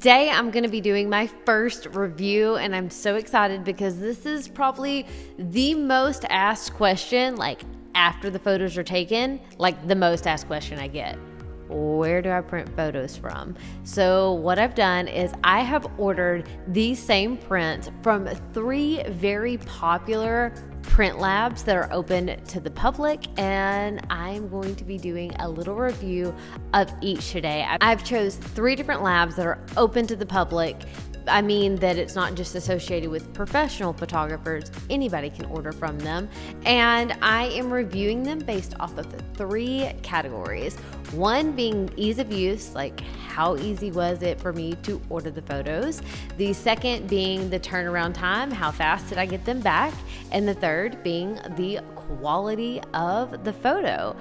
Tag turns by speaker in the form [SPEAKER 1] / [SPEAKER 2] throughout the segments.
[SPEAKER 1] Today, I'm going to be doing my first review, and I'm so excited because this is probably the most asked question, like after the photos are taken, like the most asked question I get. Where do I print photos from? So what I've done is I have ordered these same prints from 3 very popular print labs that are open to the public, and I'm going to be doing a little review of each today. I've chose 3 different labs that are open to the public. I mean that it's not just associated with professional photographers, anybody can order from them. And I am reviewing them based off of 3 categories. One being ease of use, like how easy was it for me to order the photos? The second being the turnaround time, how fast did I get them back? And the third being the quality of the photo.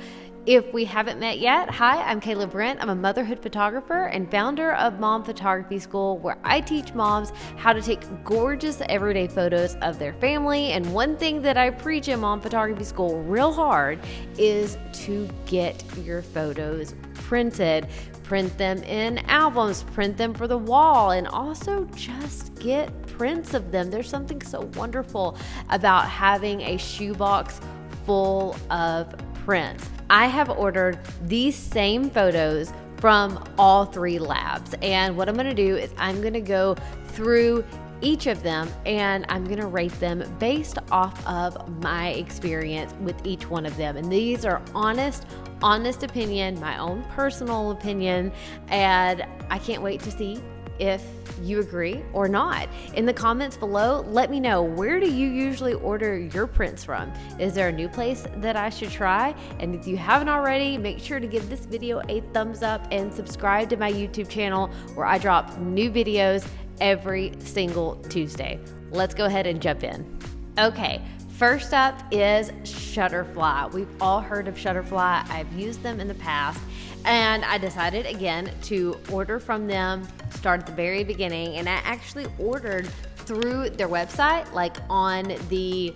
[SPEAKER 1] If we haven't met yet, hi, I'm Kayla Brent. I'm a motherhood photographer and founder of Mom Photography School, where I teach moms how to take gorgeous everyday photos of their family. And one thing that I preach in Mom Photography School real hard is to get your photos printed. Print them in albums, print them for the wall, and also just get prints of them. There's something so wonderful about having a shoebox full of prints. I have ordered these same photos from all 3 labs, and what I'm going to do is I'm going to go through each of them and I'm going to rate them based off of my experience with each one of them. And these are honest opinion, my own personal opinion, and I can't wait to see if you agree or not. In the comments below, let me know, where do you usually order your prints from? Is there a new place that I should try? And if you haven't already, make sure to give this video a thumbs up and subscribe to my YouTube channel, where I drop new videos every single Tuesday. Let's go ahead and jump in. Okay. First up is Shutterfly. We've all heard of Shutterfly. I've used them in the past, and I decided again to order from them, start at the very beginning, and I actually ordered through their website, like on the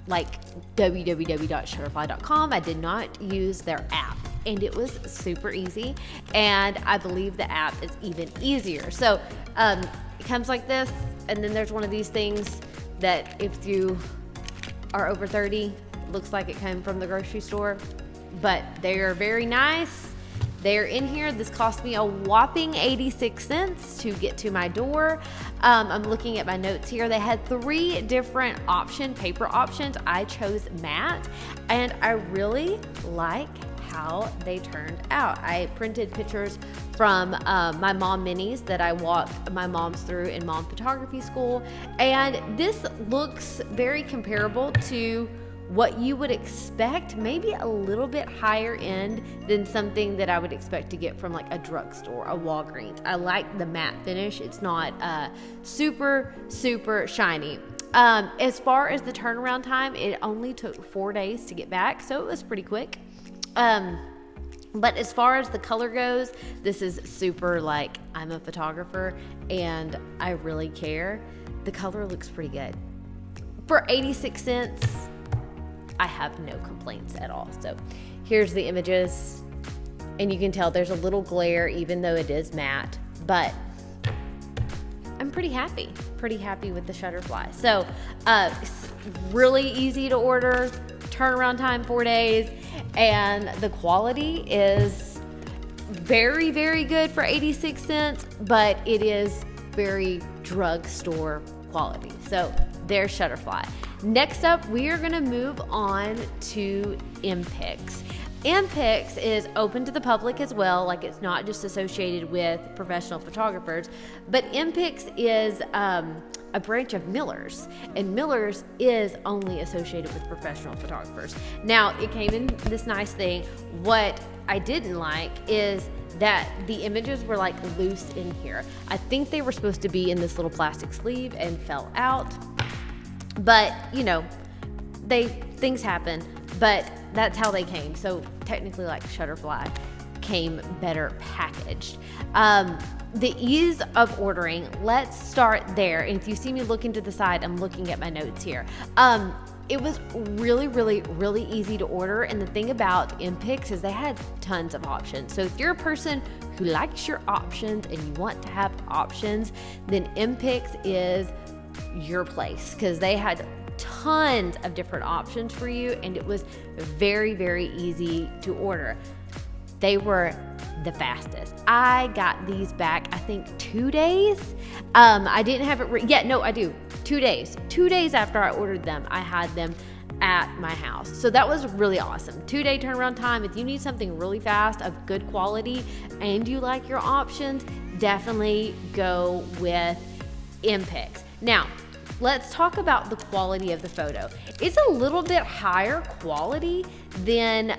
[SPEAKER 1] www.shutterfly.com. I did not use their app, and it was super easy, and I believe the app is even easier. So it comes like this, and then there's one of these things that if you are over 30, looks like it came from the grocery store, but they are very nice. They're in here. This cost me a whopping 86 cents to get to my door. I'm looking at my notes here. They had 3 different paper options. I chose matte, and I really like how they turned out. I printed pictures from my mom minis that I walked my moms through in Mom Photography School, and this looks very comparable to what you would expect, maybe a little bit higher end than something that I would expect to get from like a drugstore, a Walgreens. I like the matte finish. It's not super shiny. As far as the turnaround time, it only took 4 days to get back, so it was pretty quick. But as far as the color goes, this is super, like, I'm a photographer and I really care. The color looks pretty good. For 86 cents, I have no complaints at all. So here's the images, and you can tell there's a little glare even though it is matte, but I'm pretty happy with the Shutterfly. So it's really easy to order, turnaround time 4 days, and the quality is very, very good for 86 cents, but it is very drugstore quality. So there's Shutterfly. Next up, we are gonna move on to MPix. MPix is open to the public as well, like it's not just associated with professional photographers, but MPix is a branch of Miller's, and Miller's is only associated with professional photographers. Now, it came in this nice thing. What I didn't like is that the images were like loose in here. I think they were supposed to be in this little plastic sleeve and fell out, but you know, things happen, but that's how they came. So technically, like, Shutterfly came better packaged. The ease of ordering, let's start there. And if you see me looking to the side, I'm looking at my notes here. it was really, really, really easy to order. And the thing about MPix is they had tons of options. So if you're a person who likes your options and you want to have options, then MPix is your place, because they had tons of different options for you, and it was very, very easy to order. They were the fastest. I got these back, I think 2 days. I didn't have it I do. 2 days. 2 days after I ordered them, I had them at my house. So that was really awesome. 2-day turnaround time. If you need something really fast of good quality and you like your options, definitely go with MPix. Now, let's talk about the quality of the photo. It's a little bit higher quality than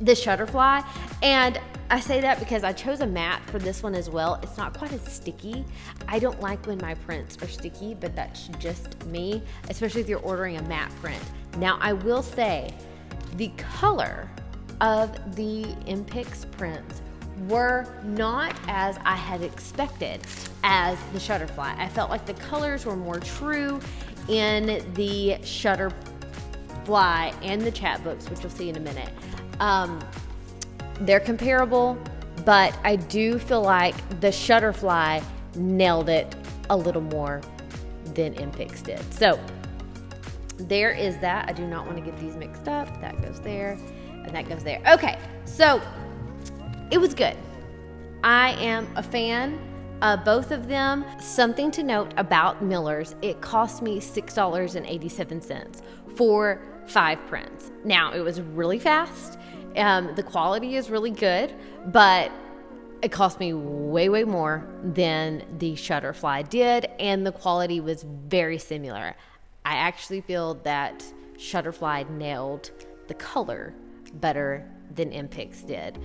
[SPEAKER 1] the Shutterfly, and I say that because I chose a matte for this one as well. It's not quite as sticky. I don't like when my prints are sticky, but that's just me, especially if you're ordering a matte print. Now, I will say the color of the MPix prints were not as I had expected as the Shutterfly. I felt like the colors were more true in the Shutterfly and the Chatbooks, which you'll see in a minute. They're comparable, but I do feel like the Shutterfly nailed it a little more than MPix did. So there is that. I do not want to get these mixed up. That goes there and that goes there. Okay, so it was good. I am a fan of both of them. Something to note about Miller's, it cost me $6.87 for 5 prints. Now, it was really fast. The quality is really good, but it cost me way, way more than the Shutterfly did, and the quality was very similar. I actually feel that Shutterfly nailed the color better than MPix did.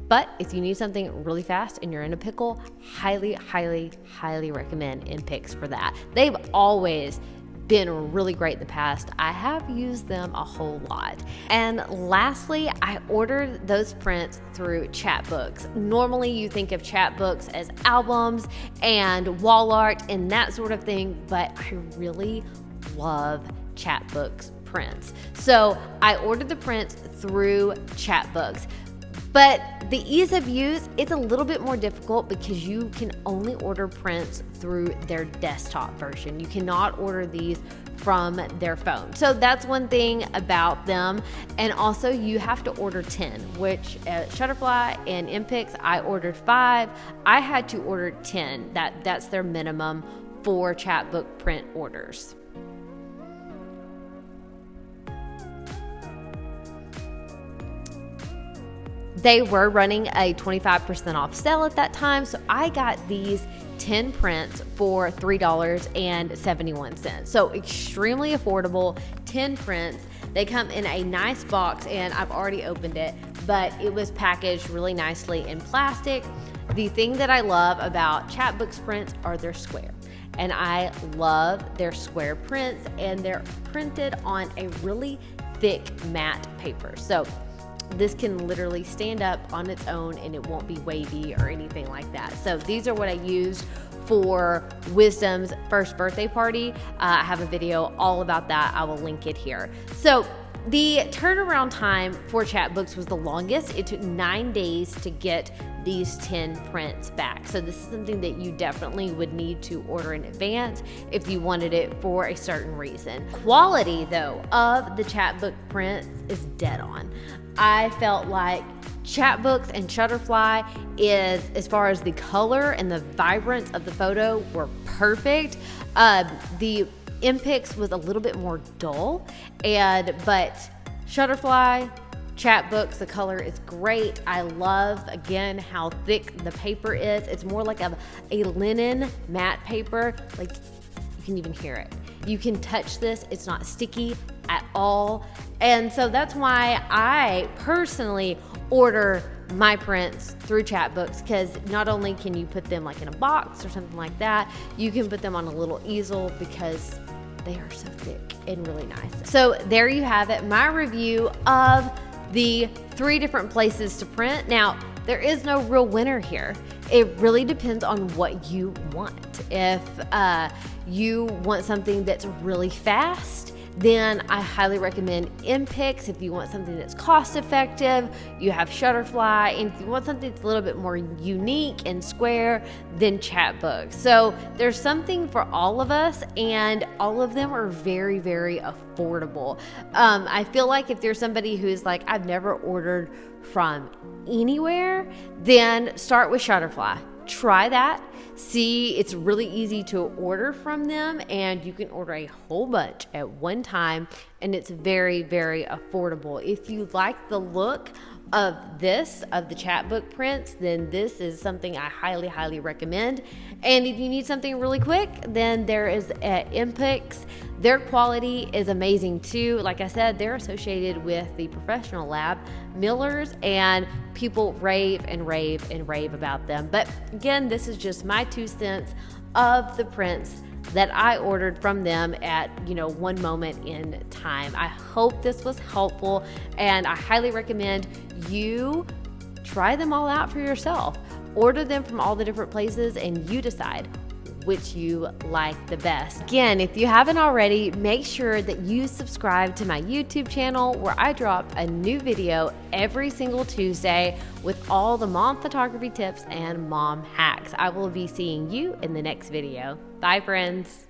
[SPEAKER 1] But if you need something really fast and you're in a pickle, highly, highly, highly recommend MPix for that. They've always been really great in the past. I have used them a whole lot. And lastly, I ordered those prints through Chatbooks. Normally you think of Chatbooks as albums and wall art and that sort of thing, but I really love Chatbooks prints. So I ordered the prints through Chatbooks. But the ease of use, it's a little bit more difficult because you can only order prints through their desktop version. You cannot order these from their phone. So that's one thing about them. And also you have to order 10, which at Shutterfly and MPix, I ordered 5. I had to order 10. That's their minimum for Chatbook print orders. They were running a 25% off sale at that time, so I got these 10 prints for $3.71. So extremely affordable, 10 prints. They come in a nice box, and I've already opened it, but it was packaged really nicely in plastic. The thing that I love about Chatbooks prints are their square. And I love their square prints, and they're printed on a really thick matte paper. So this can literally stand up on its own and it won't be wavy or anything like that. So these are what I used for Wisdom's first birthday party. I have a video all about that. I will link it here. So the turnaround time for Chatbooks was the longest. It took 9 days to get these 10 prints back. So this is something that you definitely would need to order in advance if you wanted it for a certain reason. Quality though of the Chatbook prints is dead on. I felt like Chatbooks and Shutterfly is, as far as the color and the vibrance of the photo, were perfect. The MPix was a little bit more dull, but Shutterfly, Chatbooks, the color is great. I love, again, how thick the paper is. It's more like a linen matte paper. Like, you can even hear it. You can touch this. It's not sticky at all. And so that's why I personally order my prints through Chatbooks, because not only can you put them like in a box or something like that, you can put them on a little easel because they are so thick and really nice. So there you have it, my review of the 3 different places to print. Now, there is no real winner here. It really depends on what you want. If you want something that's really fast, then I highly recommend MPix. If you want something that's cost effective, you have Shutterfly. And if you want something that's a little bit more unique and square, then Chatbooks. So there's something for all of us, and all of them are very, very affordable. I feel like if there's somebody who's like, I've never ordered from anywhere, then start with Shutterfly. Try that. See, it's really easy to order from them, and you can order a whole bunch at one time, and it's very, very affordable. If you like the look of the Chatbook prints, then this is something I highly, highly recommend. And if you need something really quick, then there is MPix. Their quality is amazing too. Like I said, they're associated with the professional lab, Miller's, and people rave and rave and rave about them. But again, this is just my 2 cents of the prints that I ordered from them at, one moment in time. I hope this was helpful, and I highly recommend you try them all out for yourself. Order them from all the different places, and you decide which you like the best. Again, if you haven't already, make sure that you subscribe to my YouTube channel, where I drop a new video every single Tuesday with all the mom photography tips and mom hacks. I will be seeing you in the next video. Bye, friends.